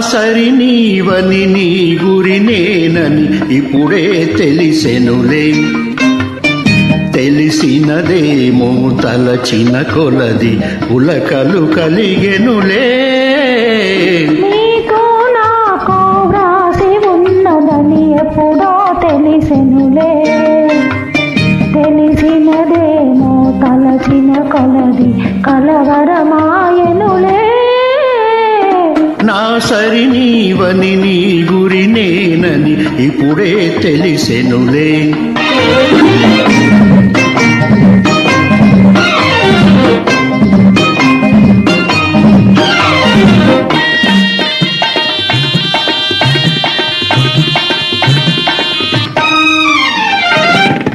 సరి నీవని నీ గురి నేనని ఇప్పుడే తెలిసెనులే. తెలిసినదేమో తలచిన కొలది పులకలు కలిగెనులే. నీకు నాకు వ్రాసి ఉన్నదని ఎప్పుడో తెలిసెనులే. తెలిసినదేమో తలచిన కొలది కలవరమాయనులే. నా సరి నీవని నీ గురి నేనని ఇప్పుడే తెలిసెనులే.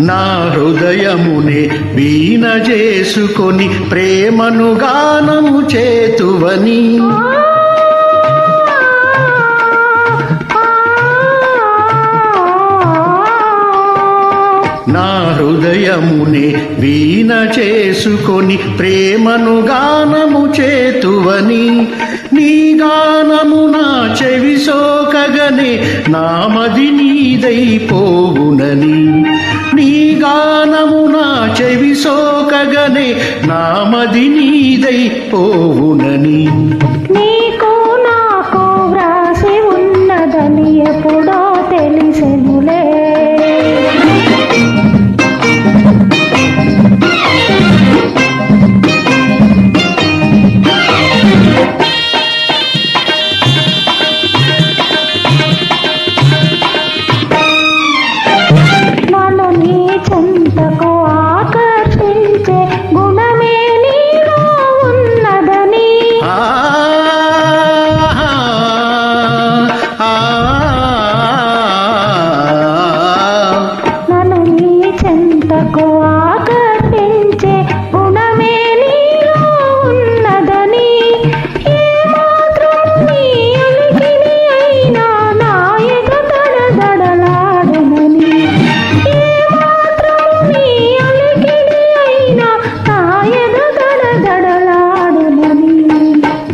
నా హృదయమునే వీణ చేసుకొని ప్రేమను గానము చేతువని. నా హృదయమునే వీణ చేసుకొని ప్రేమను గానము చేతువని. నీ గానము నా చెవి సోకగనే నామది నీదైపోవునని. నీ గానము నా చెవి సోకగనే నామది నీదైపోవునని. నీకు నాకు వ్రాసి ఉన్నదని ఎప్పుడో తెలిసెనులే. చెంతకు ఆకర్షించే గుణమే నీలో ఉన్నదని. నన్ను నీ చెంతకు ఆకర్షించే గుణమే నీలో ఉన్నదని. ఏమాత్రం నీ ఉనికిని అయినా నా ఎద దడదడలాడునని.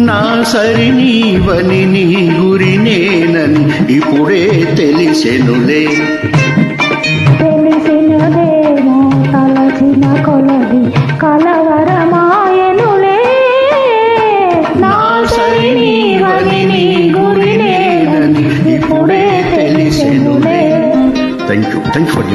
నా సరి నీవని నీ గురి నేనని ఇప్పుడే తెలిసెనులే. తెలిసినదేమో తలచిన కొలది కలవరమాయనులే. నా సరి నీవని నీ గురి నేనని ఇప్పుడే తెలిసెనులే. Thank you for